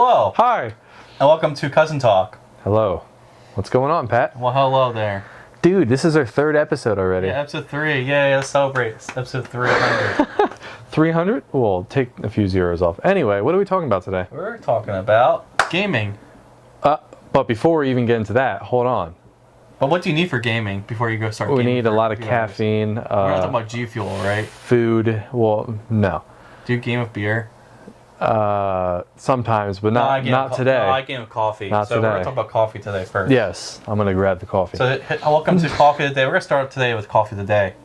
Hello, Hi. and welcome to Cousin Talk. Hello. What's going on, Pat? Well, hello there. Dude, this is our third episode already. Yeah, episode 3. Yeah, let's celebrate. It's episode 300. 300? We'll take a few zeros off. Anyway, what are we talking about today? We're talking about gaming. But before we even get into that, hold on. But what do you need for gaming before you go start We gaming? need a for lot of a few hours? caffeine, We're not talking about G Fuel, right? food. Well, no. Do you game with beer? Sometimes, but not today. No, I game with coffee. Not so we're today. going to talk about coffee today first. Yes, I'm going to grab the coffee. So welcome to Coffee of the Day. We're going to start today with Coffee of the Day.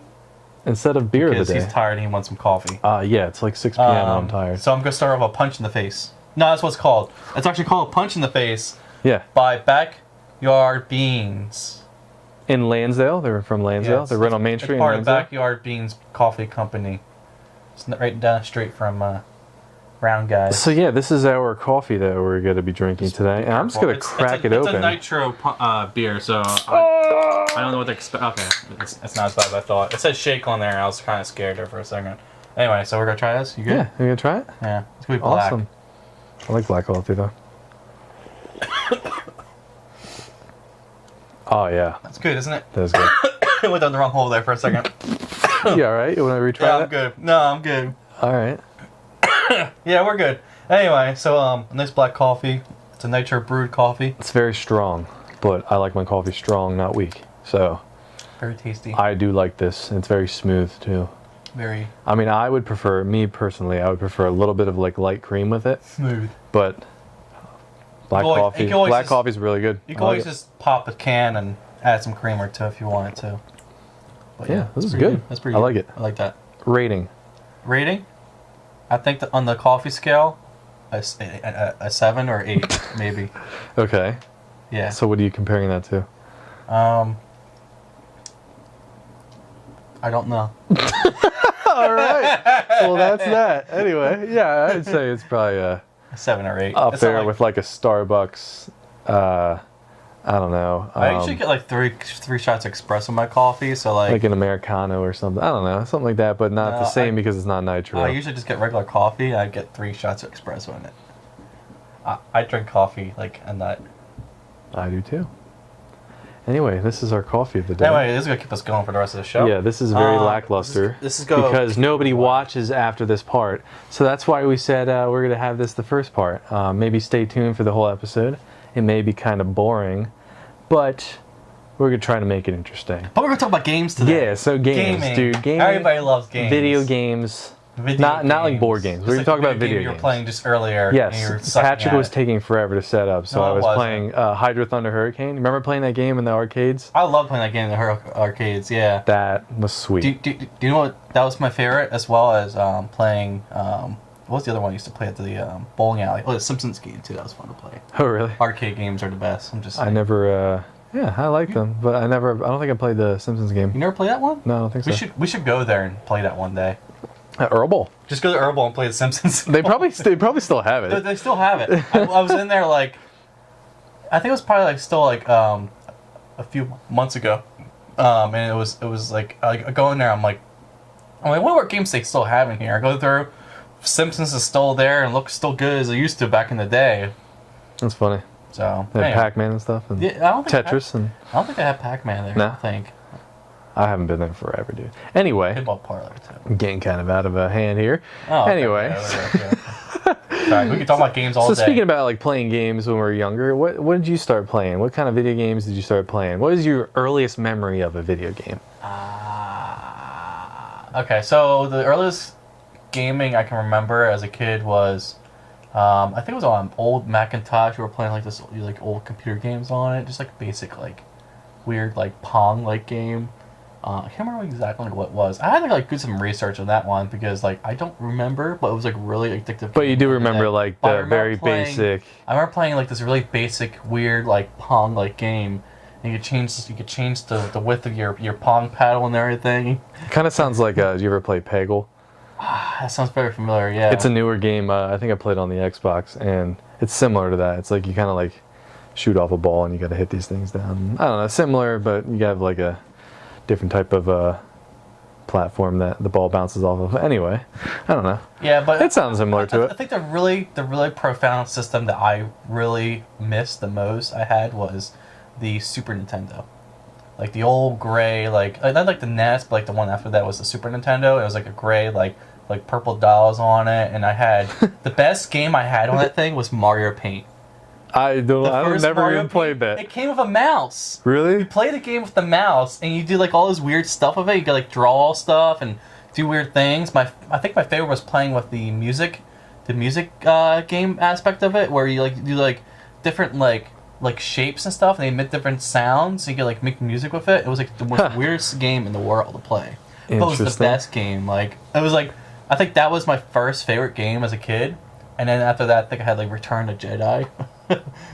Instead of beer of Because the day. he's tired and he wants some coffee. Yeah, it's like 6 p.m. and I'm tired. So I'm going to start off a punch in the face. No, that's what it's called. It's actually called Punch in the Face Yeah. by Backyard Beans. In Lansdale. They're from Lansdale. Yes, They're right on Main Street It's in part of Lansdale. Backyard Beans Coffee Company. It's right down the street from Round Guys. So yeah, this is our coffee that we're going to be drinking today. And I'm just going to crack it open. It's a nitro beer, so I don't know what to expect. Okay, it's not as bad as I thought. It said shake on there. I was kind of scared there for a second. Anyway, so we're going to try this. You good? Yeah, you going to try it? Yeah. It's going to be black. Awesome. I like black coffee though. Oh yeah, That's good, isn't it? that's good. I went down the wrong hole there for a second. You alright? You want to retry Yeah, I'm it? good. No, I'm good. Alright. Yeah, we're good. Anyway, so a nice black coffee. It's a nitro brewed coffee. It's very strong, but I like my coffee strong, not weak. So Very tasty. I do like this. It's very smooth too. Very I mean, I would prefer, me personally, I would prefer a little bit of like light cream with it, smooth. but black You coffee, can always black just- coffee's really good. You I can like always it. just pop a can and add some creamer to if you wanted to. But Yeah, this it's is pretty good. That's pretty I good. like it. I like that. Rating. Rating? I think that on the coffee scale, a 7 or 8, maybe. Okay. Yeah. So what are you comparing that to? I don't know. All right. Well, that's that. Anyway, yeah, I'd say it's probably A 7 or 8. up It's not there like- with like a Starbucks. I don't know. I usually get like three shots of espresso in my coffee, so like an Americano or something. I don't know, something like that, but not No, the same because it's not nitro. I usually just get regular coffee. I get 3 shots of espresso in it. I drink coffee like a nut. I do too. Anyway, this is our coffee of the day. Anyway, this is gonna keep us going for the rest of the show. Yeah, this is very lackluster. This is go because nobody watches after this part. So that's why we said we're going to have this the first part. Maybe stay tuned for the whole episode. It may be kind of boring, but we're going to try to make it interesting. But we're gonna talk about games today. Yeah, so games, Gaming. dude. Gaming. Everybody loves games. Video games. Not like board games. Just We're like talking the about video game you were games. playing just earlier. And you were Yes, sucking Patrick at was it. taking forever to set up, so No, I it was wasn't. playing Hydro Thunder Hurricane. Remember playing that game in the arcades? I love playing that game in the arcades. Yeah. That was sweet. Do you know what? That was my favorite, as well as playing. What was the other one I used to play at the bowling alley? Oh, the Simpsons game too. That was fun to play. Oh, really? Arcade games are the best. I'm just. I Saying. never. Yeah, I like them, but I don't think I played the Simpsons game. You never play that one? No, I don't think so. We should go there and play that one day. Earl Bowl. Just go to Herbal and play the Simpsons. They probably still have it. They still have it. I was in there like, I think it was probably like still like a few months ago, and it was like I go in there. I'm like, what more games they still have in here? I go through, Simpsons is still there and looks still good as it used to back in the day. That's funny. So They had anyway. Pac-Man and stuff, and Yeah, I don't think Tetris, and I don't think they have Pac-Man there. No? I think I haven't been there forever, dude. Anyway, Pinball Parlor too. I'm getting kind of out of hand here. Oh, okay. Anyway. Yeah. Sorry, we can talk about games all So day. speaking about like playing games when we were younger, what did you start playing? What kind of video games did you start playing? What is your earliest memory of a video game? Okay, so the earliest gaming I can remember as a kid was, I think it was on old Macintosh. We were playing like this like old computer games on it, just like basic like weird like Pong like game. I can't remember exactly what it was. I had to like do some research on that one because like I don't remember, but it was like really addictive. But you do game remember that- like But I the remember very playing- basic. I remember playing like this really basic, weird, like Pong like game. And you could change the width of your Pong paddle and everything. Kind of sounds like. Do you ever play Peggle? That sounds very familiar. Yeah. It's a newer game. I think I played on the Xbox, and it's similar to that. It's like you kind of like shoot off a ball, and you got to hit these things down. I don't know, similar, but you have like a different type of platform that the ball bounces off of. Anyway, I don't know. Yeah, but It sounds similar to I it. think the really profound system that I really missed the most I had was the Super Nintendo. Like the old gray, like not like the NES, but like the one after that was the Super Nintendo. It was like a gray, like purple dolls on it, and I had the best game I had on that thing was Mario Paint. I've First never Mario even played Paint, that. It came with a mouse. You Really? play the game with the mouse, and you do like all this weird stuff with it. You can like draw stuff and do weird things. I think my favorite was playing with the music game aspect of it, where you like do like different like shapes and stuff, and they emit different sounds. So you can like make music with it. It was like the most weirdest game in the world to play. But it was the Interesting. best game. Like it was like I think that was my first favorite game as a kid. And then after that, I think I had like Return to Jedi,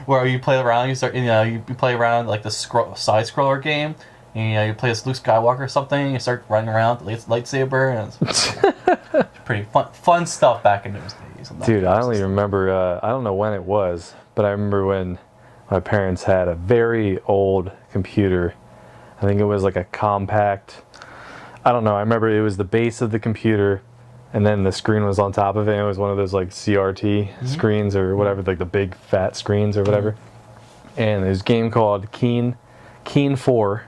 where you play around. You play around like the side scroller game, and you play as Luke Skywalker or something. You start running around with the lightsaber, and it's pretty fun stuff back in those days. Dude, I only remember, I don't know when it was, but I remember when my parents had a very old computer. I think it was like a compact, I don't know, I remember it was the base of the computer, and then the screen was on top of it, and it was one of those like CRT screens or whatever, like the big fat screens or whatever. And there's a game called Keen 4,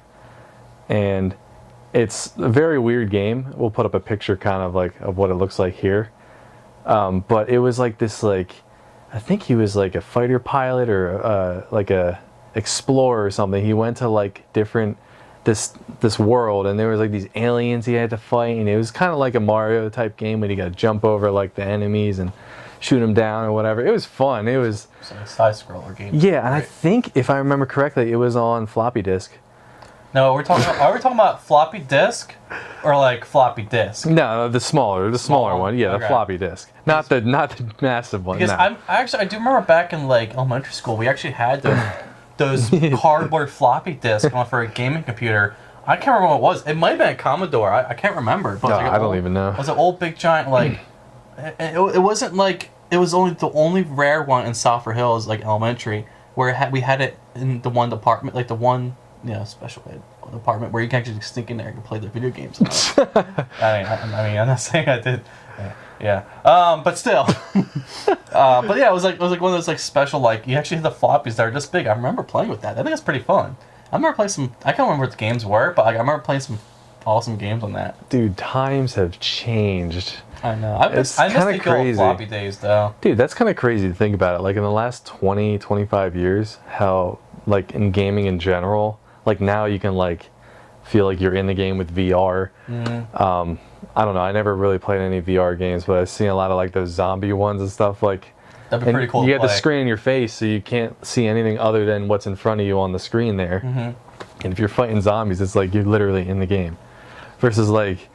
and it's a very weird game. We'll put up a picture kind of like of what it looks like here. But it was like this, like, I think he was like a fighter pilot or like a explorer or something. He went to like different this world, and there was like these aliens he had to fight, and it was kind of like a Mario type game when you got to jump over like the enemies and shoot them down or whatever. It was fun. It was It's like a side scroller game. yeah, and I think if I remember correctly, it was on floppy disk. No, are we talking about floppy disk or like floppy disk? No, the smaller Smaller one. Yeah, the okay. floppy disk, not the massive one. Because no. I do remember back in like elementary school, we actually had those cardboard floppy disks going for a gaming computer. I can't remember what it was. It might have been a Commodore. I can't remember. But it was No, like I don't even know. It was an old big giant like. It wasn't like it was only the only rare one in Southford Hills, like elementary, where we had it in the one department, like the one special ed department where you can actually sneak in there and play the video games. I mean, I'm not saying I did. Yeah. But still. But yeah, it was like one of those like special, like you actually had the floppies that are this big. I remember playing with that. I think it's pretty fun. I remember playing some. I can't remember what the games were, but like, I remember playing some awesome games on that. Dude, times have changed. I know. I miss It's the kinda good old crazy. floppy days though. Dude, that's kind of crazy to think about it. Like in the last 20, 25 years, how like in gaming in general, like now you can like feel like you're in the game with VR. I don't know. I never really played any VR games, but I've seen a lot of like those zombie ones and stuff. Like, That'd be and pretty cool. you to have the play. screen in your face, so you can't see anything other than what's in front of you on the screen there. And if you're fighting zombies, it's like you're literally in the game. Versus like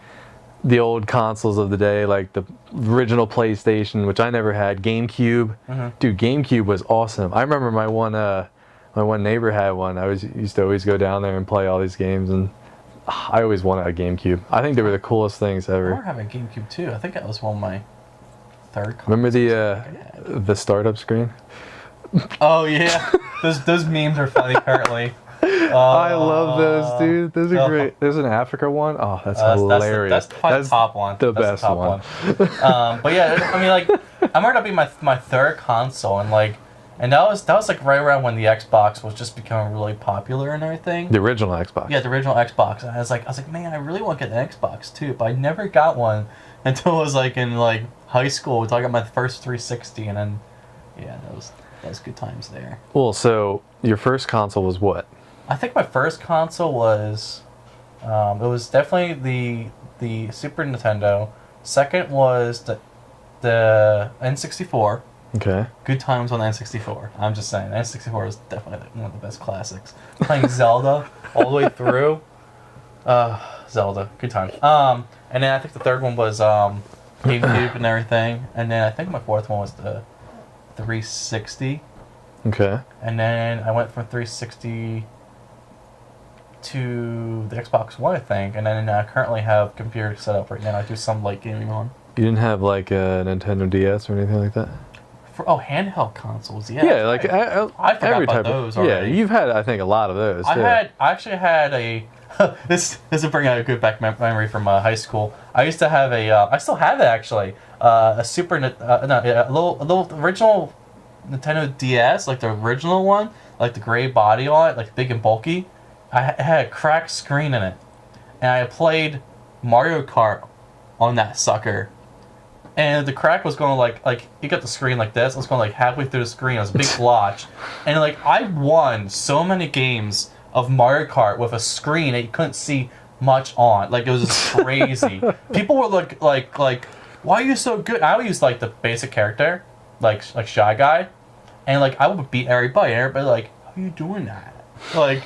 the old consoles of the day, like the original PlayStation, which I never had, GameCube. Dude, GameCube was awesome. I remember my one neighbor had one. Used to always go down there and play all these games, and I always wanted a GameCube. I think they were the coolest things I remember ever. having a GameCube too. I think that was one of my third. Remember consoles the startup screen? Oh yeah, those memes are funny currently. I love those, dude. Those are great. There's an Africa one. Oh, that's hilarious. That's probably the top one. The That's best top one. But yeah, I mean, like, I remember that being my third console, and that was like right around when the Xbox was just becoming really popular and everything. The original Xbox. Yeah, the original Xbox. And I was like, man, I really want to get an Xbox too, but I never got one until I was like in like high school. So I got my first 360, and then yeah, that was good times there. Well, so your first console was what? I think my first console was, it was definitely the Super Nintendo. Second was the N64. Okay. Good times on the N64. I'm just saying, the N64 was definitely one of the best classics. Playing Zelda all the way through. Zelda, good times. And then I think the third one was GameCube and everything. And then I think my fourth one was the 360. Okay. And then I went from 360 to the Xbox One, I think, and then I currently have a computer set up right now. I do some light gaming on. You didn't have like a Nintendo DS or anything like that? Handheld consoles, yeah. Yeah, like I forgot every about type those of. Yeah, already. you've had I think a lot of those. I too. actually had a this will bring out a good memory from high school. I used to have I still have it actually. A a little original Nintendo DS, like the original one, like the gray body on it, like big and bulky. It had a cracked screen in it, and I played Mario Kart on that sucker. And the crack was going like you got the screen like this. It was going like halfway through the screen. It was a big blotch, and like I won so many games of Mario Kart with a screen that you couldn't see much on. Like it was just crazy. People were like, why are you so good? I would use like the basic character, like Shy Guy, and like I would beat everybody. And everybody like, how are you doing that? Like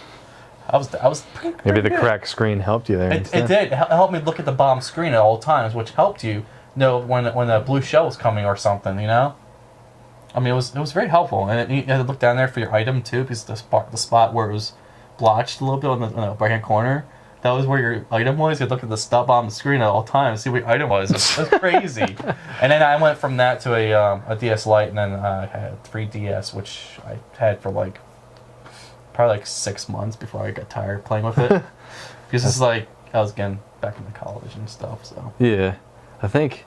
I was pretty Maybe the good. cracked screen helped you there. It did. It helped me look at the bottom screen at all times, which helped you know when the blue shell was coming or something. You know. I mean, it was very helpful, and you had to look down there for your item too, because the spot where it was blotched a little bit on the right hand corner, that was where your item was. You had to look at the stop on the screen at all times, see what your item was. It was crazy. And then I went from that to a DS Lite, and then I had 3DS, which I had for like probably like 6 months before I got tired of playing with it. Because it's like I was getting back into college and stuff. So Yeah, I think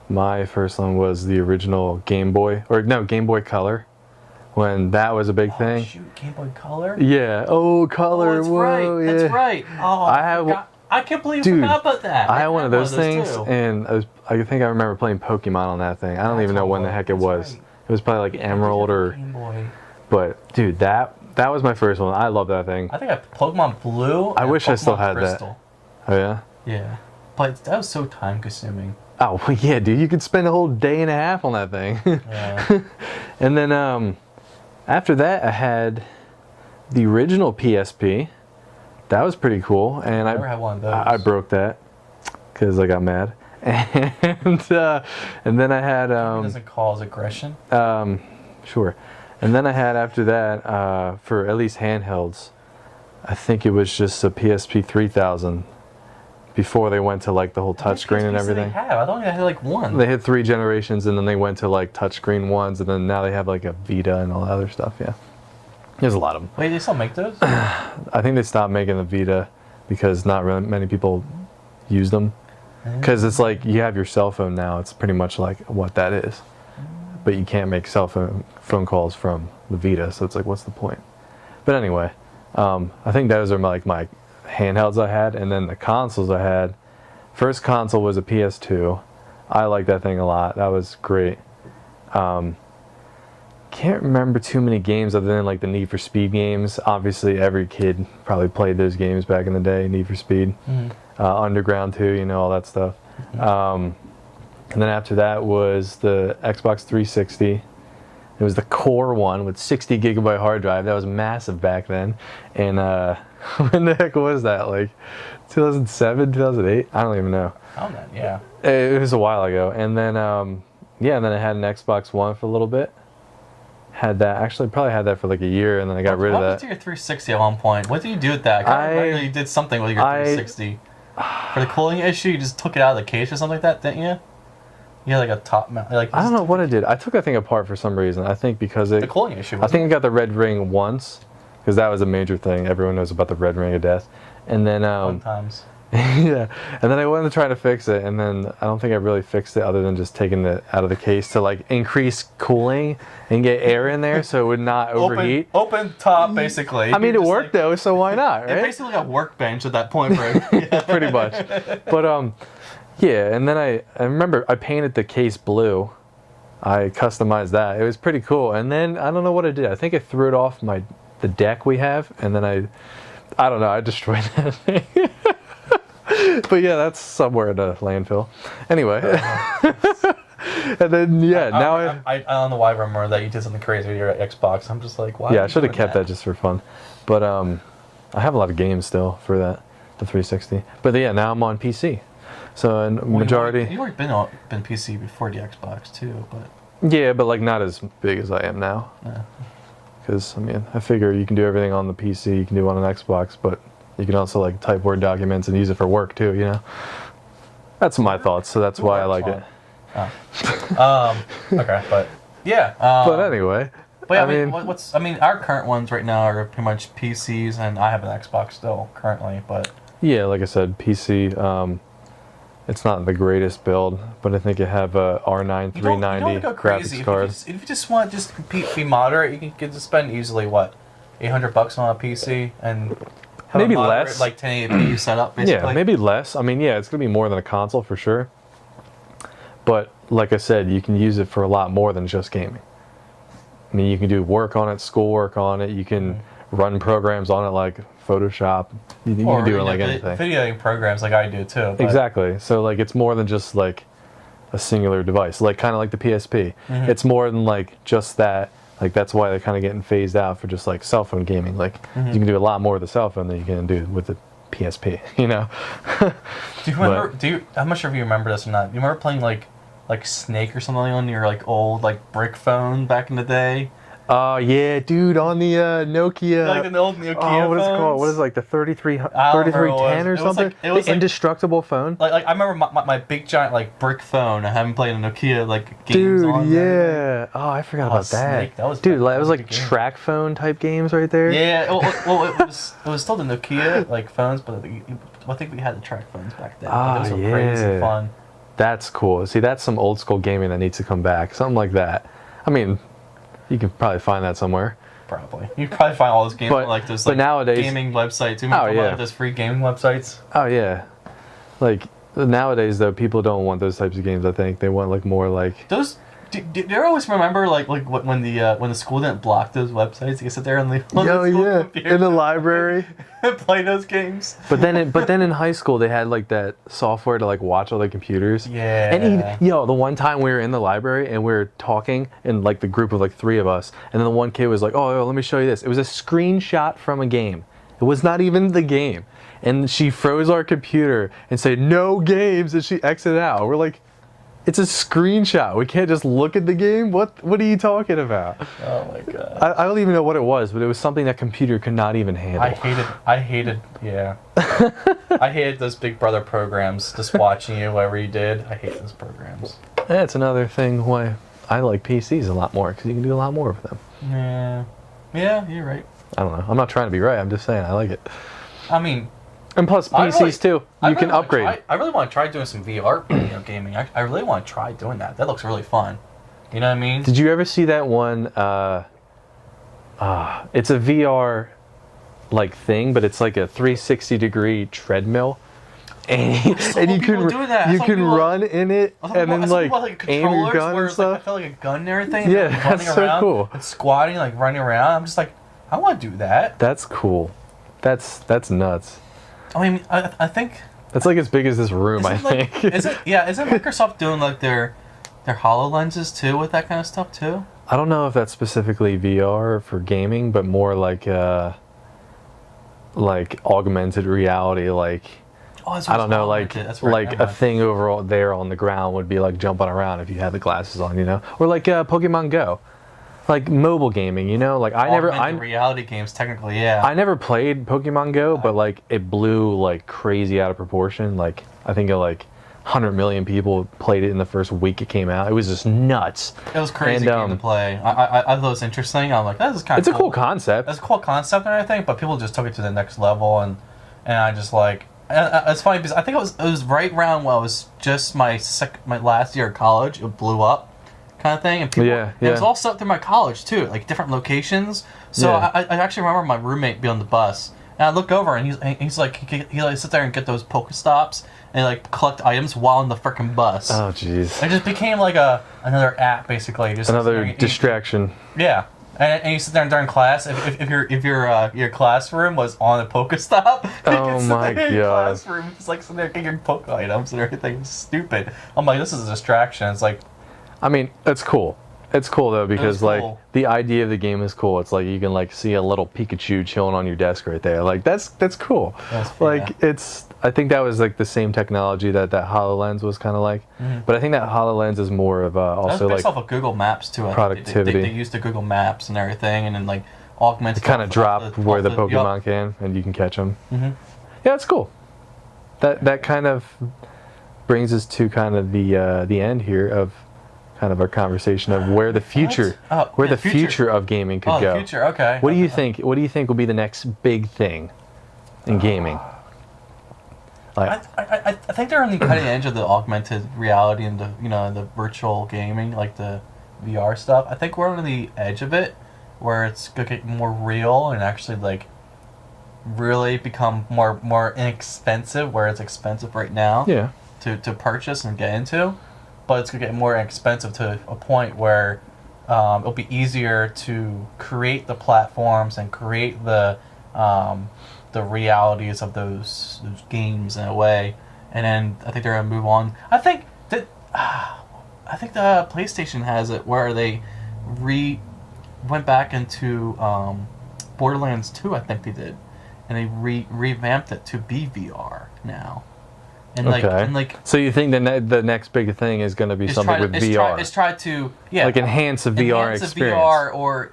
my first one was the original Game Boy, Game Boy Color, when that was a big thing. Shoot, Game Boy Color. Yeah. Oh, Color. That's Whoa. right. Yeah. That's right. Oh, I can't believe you Dude, forgot about that. I had one of those things, too. and I think I remember playing Pokemon on that thing. I don't even know when the heck it That's was. right. It was probably like Emerald or. Game Boy. But dude, that was my first one. I love that thing. I think I Pokemon Blue. I and wish I still Pokemon had that. Crystal. Oh yeah. Yeah, but that was so time consuming. Oh yeah, dude, you could spend a whole day and a half on that thing. Yeah. And then after that, I had the original PSP. That was pretty cool, and I never had one of those. I broke that because I got mad, and then I had It doesn't cause aggression. sure, and then I had after that for at least handhelds, I think it was just a PSP 3000 before they went to like the whole touchscreen and everything. They have. I thought they had like one. They had 3 generations, and then they went to like touchscreen ones, and then now they have like a Vita and all that other stuff. Yeah, there's a lot of them. Wait, they still make those? I think they stopped making the Vita because not really many people use them. Because it's like you have your cell phone now. It's pretty much like what that is, but you can't make phone calls from the Vita. So it's like, what's the point? But anyway, I think those are my handhelds I had, and then the consoles I had. First console was a PS2. I like that thing a lot. That was great. Can't remember too many games other than like the Need for Speed games. Obviously, every kid probably played those games back in the day. Need for Speed, Underground 2, all that stuff. And then after that was the Xbox 360. It was the core one with 60 gigabyte hard drive. That was massive back then. And when the heck was that? Like 2007, 2008? I don't even know. Found that, yeah. It was a while ago. And then, and then I had an Xbox One for a little bit. Had that. Actually, probably had that for like a year, and then I got rid of What that. happened to your 360 at one point? What did you do with that? I remember you did something with your 360. For the cooling issue, you just took it out of the case or something like that, didn't you? You had like a top mount. I don't know what I did. I took that thing apart for some reason. I think because the cooling issue. I think I got the red ring once, because that was a major thing. Everyone knows about the red ring of death. And then sometimes. yeah, and then I went to try to fix it, and then I don't think I really fixed it other than just taking it out of the case to like increase cooling and get air in there so it would not overheat. Open top, basically. I mean, it worked though, so why not, right? It's basically like a workbench at that point, right? Pretty much. But yeah, and then I remember I painted the case blue. I customized that. It was pretty cool. And then I don't know what I did. I think I threw it off the deck we have, and then I don't know. I destroyed that thing. But yeah, that's somewhere in a landfill. Anyway, and then now I don't know why I remember that you did something crazy with your Xbox. I'm just like, why? Yeah, I should have kept that just for fun. But I have a lot of games still for the 360. But yeah, now I'm on PC. So in majority. You've already been PC before the Xbox too, but. Yeah, but like not as big as I am now. Yeah. Because I mean, I figure you can do everything on the PC, you can do it on an Xbox, but you can also like type Word documents and use it for work too. That's my thoughts. So that's why I like it. Okay, but yeah. But anyway. But yeah, I mean, our current ones right now are pretty much PCs, and I have an Xbox still currently. But Yeah, like I said, PC. It's not the greatest build, but I think it have a R9 You don't 390 go crazy. graphics card. If you just want to just be moderate, you can get to spend easily what, $800 on a PC and have Maybe a moderate, less. like 1080p setup. Basically. Yeah, maybe less. I mean, yeah, it's gonna be more than a console for sure. But like I said, you can use it for a lot more than just gaming. I mean, you can do work on it, schoolwork on it. You can run programs on it like Photoshop. You can do it like anything. Videoing programs like I do too. But Exactly. So like it's more than just like a singular device, like kind of like the PSP. It's more than like just that. Like that's why they're kind of getting phased out for just like cell phone gaming. Like you can do a lot more with the cell phone than you can do with the PSP. You know. Do you remember? I'm not sure if you remember this or not. You remember playing like Snake or something on your like old like brick phone back in the day? Oh yeah, dude, on the Nokia. Like the old Nokia Oh, what is it phones? called? What is it, like the 3310 or something? It was the like, indestructible phone. like I remember my big giant like brick phone. I haven't played a Nokia like games Dude, on there. yeah. Oh, I forgot Oh, about that. Snake, that was Dude, bad. like, it was That was a like good game. track phone type games right there. Yeah, well, it was still the Nokia like phones, but I think we had the track phones back then. Ah, Those were crazy yeah. fun. That's cool. See, that's some old school gaming that needs to come back. Something like that. I mean, you can probably find that somewhere. Probably you can probably find all those games But- on like those but like nowadays- gaming websites. You Oh, remember yeah. like those free gaming websites? Oh yeah. Like nowadays though, people don't want those types of games. I think they want like more like. Those. Do you always remember like when the school didn't block those websites? You could sit there and leave on Oh the school yeah, computer in the library. and play those games. But then in high school they had like that software to like watch all the computers. Yeah. And even, the one time we were in the library and we were talking in like the group of like three of us, and then the one kid was like, "Oh, let me show you this." It was a screenshot from a game. It was not even the game. And she froze our computer and said, "No games," and she exited out. We're like, "It's a screenshot. We can't just look at the game. What are you talking about?" Oh my god. I don't even know what it was, but it was something that computer could not even handle. I hated, yeah. I hated those Big Brother programs, just watching you, whatever you did. I hate those programs. That's another thing why I like PCs a lot more, because you can do a lot more with them. Yeah. Yeah, you're right. I don't know. I'm not trying to be right. I'm just saying I like it. I mean, And plus, I PCs really- too. You can upgrade. I really want to try doing some VR gaming. I really want to try doing that. That looks really fun. You know what I mean? Did you ever see that one? It's a VR like thing, but it's like a 360-degree treadmill, and and you people can do that. I you saw can people- run in it and then like aim your gun where and it's like, I stuff. felt like a gun and everything. Yeah, and, like, that's running so around cool. and squatting, like running around. I'm just like, I want to do that. That's cool. That's nuts. I mean, I think. That's like as big as this room, I Isn't, like, think. isn't Microsoft doing like their HoloLenses too with that kind of stuff too? I don't know if that's specifically VR for gaming, but more like augmented reality, like Oh, that's I don't know, like That's right, like never a mind. thing over there on the ground would be like jumping around if you had the glasses on, or like Pokemon Go, like mobile gaming, like Augmented reality games, technically, yeah. I never played Pokemon Go, but like it blew like crazy out of proportion. Like I think like 100 million people played it in the first week it came out. It was just nuts. It was crazy And, game to play. I thought it was interesting. I'm like, that is kind of It's a cool concept. That's a cool concept and everything, but people just took it to the next level, and I just like. It's funny because I think it was right around when it was just my last year of college. It blew up, kind of thing, and people. Yeah, and it was yeah. all set through my college too, like different locations. So Yeah. I actually remember my roommate being on the bus, and I look over and he's like he like sit there and get those Pokestops and like collect items while on the freaking bus. Oh jeez. It just became like another app basically. Just Another and- distraction. Yeah, and you sit there during class. If your classroom was on a Pokestop, you Oh could sit my there in your God. classroom just like sitting there getting your Poke items and everything. It's stupid. I'm like, this is a distraction. It's like, I mean, it's cool. It's cool though because cool. like the idea of the game is cool. It's like you can like see a little Pikachu chilling on your desk right there. Like that's cool. That's- Like it's. I think that was like the same technology that HoloLens was kind of like, but I think that HoloLens is more of that was also based like off of Google Maps too. I think. productivity. They used the Google Maps and everything, and then like augmented. kind of drop where the yup. Pokemon can and you can catch them. Mhm. Yeah, it's cool. That kind of brings us to kind of the end here of kind of our conversation of where the future Oh, where yeah, the future of gaming could Oh, go. the future. Okay. What do you think? What do you think will be the next big thing in gaming? Like, I think they're on the cutting edge of the augmented reality and the virtual gaming, like the VR stuff. I think we're on the edge of it, where it's gonna get more real and actually like really become more inexpensive, where it's expensive right now yeah. to purchase and get into, but it's gonna get more expensive to a point where it'll be easier to create the platforms and create the realities of those games in a way, and then I think they're gonna move on. I think the PlayStation has it where they went back into Borderlands 2. I think they did, and they revamped it to be VR now. And like so you think the next big thing is going to be something with VR? It's tried to like enhance a VR experience, VR or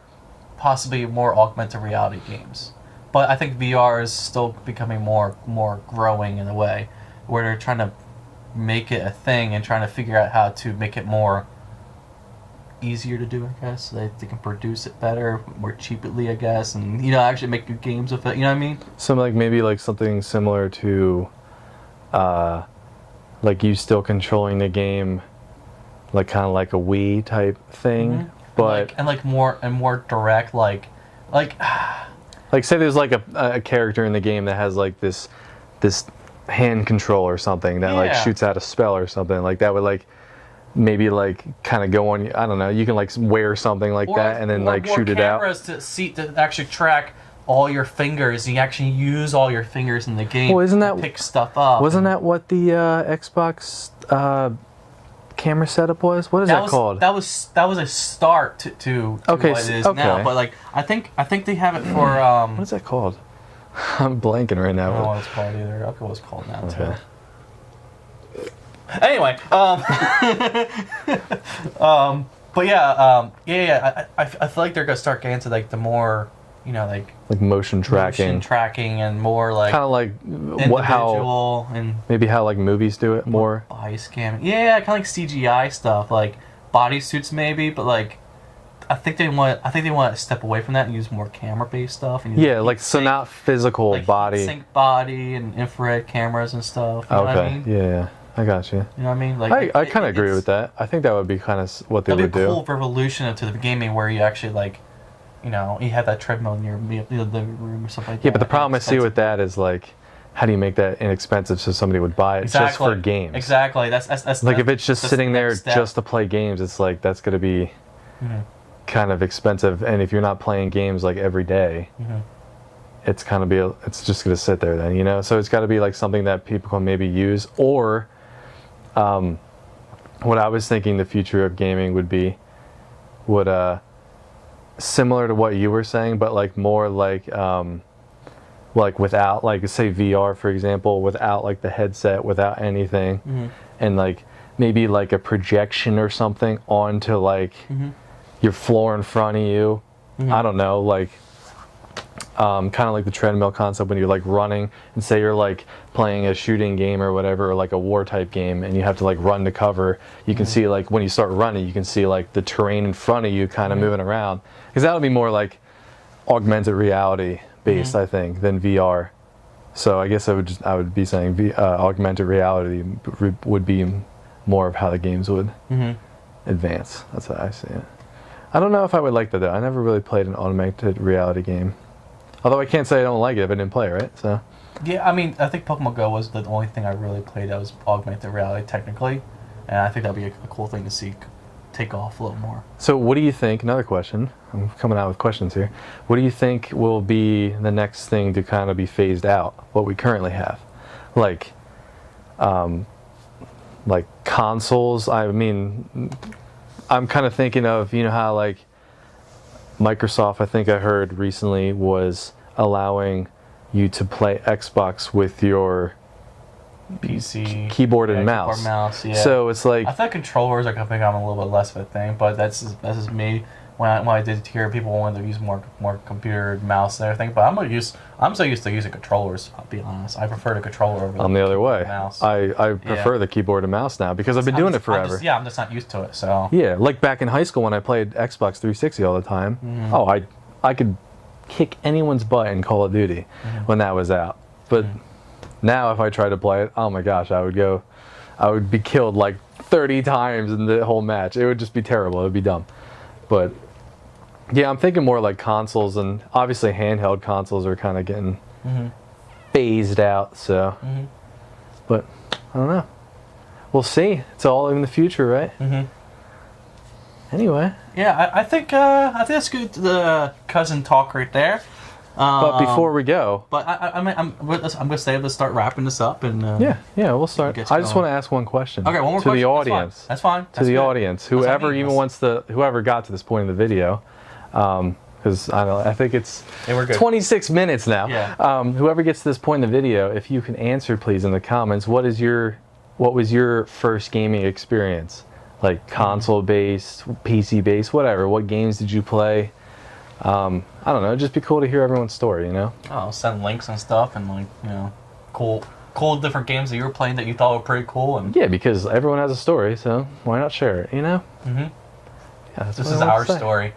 possibly more augmented reality games. But I think VR is still becoming more growing in a way where they're trying to make it a thing and trying to figure out how to make it more easier to do, I guess. So they can produce it better, more cheaply, I guess, and actually make good games with it. You know what I mean? So like maybe like something similar to, like you still controlling the game, like kind of like a Wii type thing, Mm-hmm. but and more direct, like. Like say there's like a character in the game that has like this hand control or something that like shoots out a spell or something like that would like maybe like kind of go on, I don't know, you can like wear something like that and then like shoot it out. Cameras to actually track all your fingers. You actually use all your fingers in the game. Well, isn't that to pick stuff up? Wasn't that what the Xbox camera setup was? What is that called? That was a start to what it is now. But like I think they have it for what is that called? I'm blanking right now. I don't know what it's called either. I forget what it's called now too. Anyway, but yeah. I feel like they're gonna start getting to like the more like motion tracking and more like kind of like individual and maybe how like movies do it more. Body scanning, kind of like CGI stuff, like bodysuits maybe, but like I think they want to step away from that and use more camera-based stuff. And like so not physical like body, sync body and infrared cameras and stuff. You know what I mean? Yeah, I got you. You know what I mean? Like I kind of agree with that. I think that would be kind of what they would do. That'd be a cool revolution to the gaming where you actually like, you have that treadmill in your living room or something like that. Yeah, but the problem I see with that is like, how do you make that inexpensive so somebody would buy it just for games? Exactly. That's like if it's just sitting there just to play games, it's like that's going to be kind of expensive. And if you're not playing games like every day, it's kind of it's just going to sit there then, So it's got to be like something that people can maybe use. Or what I was thinking the future of gaming would similar to what you were saying, but like more like without like say VR for example, without like the headset, without anything, and like maybe like a projection or something onto like your floor in front of you. I don't know, like kind of like the treadmill concept when you're like running and say you're like playing a shooting game or whatever, or like a war type game, and you have to like run to cover. You can see like when you start running, you can see like the terrain in front of you kind of moving around, because that would be more like augmented reality based, I think, than VR. So I guess I would be saying augmented reality would be more of how the games would advance. That's how I see it. I don't know if I would like that though. I never really played an augmented reality game. Although I can't say I don't like it if I didn't play it, right? So. Yeah, I mean, I think Pokemon Go was the only thing I really played that was augmented reality technically, and I think that'd be a cool thing to see take off a little more. So what do you think, another question, I'm coming out with questions here, what do you think will be the next thing to kind of be phased out, what we currently have? Like consoles, I mean, I'm kind of thinking of, how like Microsoft, I think I heard recently, was allowing you to play Xbox with your PC keyboard and mouse. Keyboard, mouse, yeah. So it's like I thought controllers are becoming a little bit less of a thing, but that's just me. When I did hear people wanted to use more computer mouse and everything, but I'm so used to using controllers. I'll be honest, I prefer the controller over I'm the other way. Mouse. I prefer the keyboard and mouse now because I've been doing it forever. I'm just not used to it. So yeah, like back in high school when I played Xbox 360 all the time. Oh, I could kick anyone's butt in Call of Duty when that was out. But Now, if I tried to play it, oh my gosh, I would be killed like 30 times in the whole match. It would just be terrible. It would be dumb. But yeah, I'm thinking more like consoles, and obviously handheld consoles are kind of getting phased out. So, but I don't know. We'll see. It's all in the future, right? Anyway. Yeah, I think that's good. The cousin talk right there. But before we go, I'm gonna say let's start wrapping this up and yeah, we'll start. Get I just going. want to ask one question. Okay, one more to question. the audience. That's fine. To the audience, what I whoever mean. even wants to, whoever got to this point in the video, because I think it's Yeah, we're good. 26 minutes now. Yeah. Whoever gets to this point in the video, if you can answer, please, in the comments, what was your first gaming experience? Like console based, PC based, whatever. What games did you play? I don't know. It'd just be cool to hear everyone's story, you know? I'll send links and stuff and like cool different games that you were playing that you thought were pretty cool and Yeah, because everyone has a story, so why not share it, you know? Yeah, that's this what is I want our to say. story.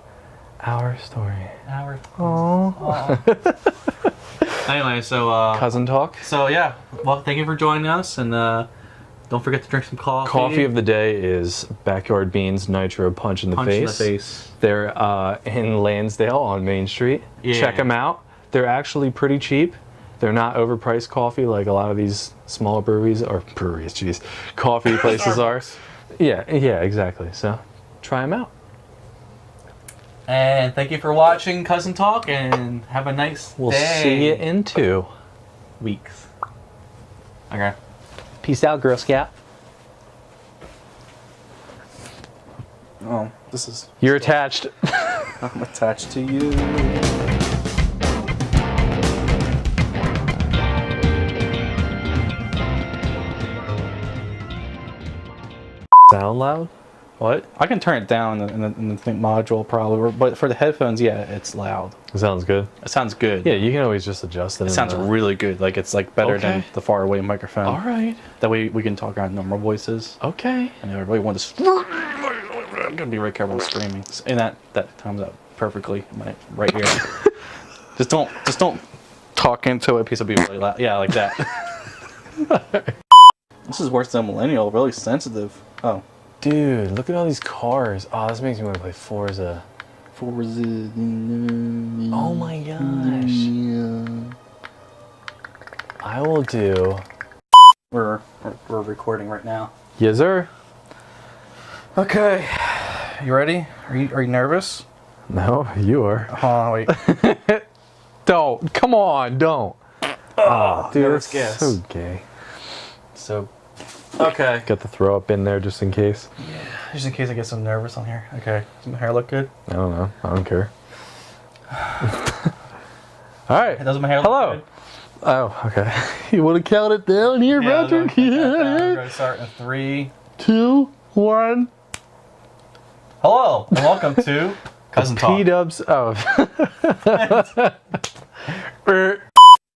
Our story. Our. Aww. Anyway, so Cousin talk. so yeah, well, thank you for joining us and don't forget to drink some coffee. Coffee of the day is Backyard Beans Nitro Punch in the Punch Face. in the face. They're in Lansdale on Main Street. Yeah. Check them out. They're actually pretty cheap. They're not overpriced coffee like a lot of these smaller coffee places are. Yeah, exactly. So try them out. And thank you for watching Cousin Talk and have a nice We'll day. see you in 2 weeks. Okay. Peace out, Girl Scout. Oh, this is. You're attached. I'm attached to you. Sound loud? What? I can turn it down in the thing module probably, but for the headphones, yeah, it's loud. Sounds good. It sounds good. Yeah, you can always just adjust it. It sounds really good. Like it's like better than Okay. the far away microphone. All right. That way we can talk our normal voices. Okay. And everybody wants to. I'm gonna be very careful with screaming. And that times out perfectly right here. just don't talk into it. Piece of people really loud. Yeah, like that. This is worse than Millennial. Really sensitive. Oh. Dude, look at all these cars. Oh, this makes me want to play Forza. Forza. Oh my gosh. I will do. We're recording right now. Yes, sir. Okay. You ready? Are you nervous? No, you are. Oh wait. Don't. Come on, don't. Oh, dude, nervous that's guess. so gay. So. Okay. Got the throw up in there just in case. Just in case I get some nervous on here. Okay. Does my hair look good? I don't know. I don't care. All right. Does my hair look Hello. good? Oh, okay. You want to count it down here, Patrick? We're gonna start in 3, 2, 1. Hello and welcome to Cousin Talk. P-dubs. Oh.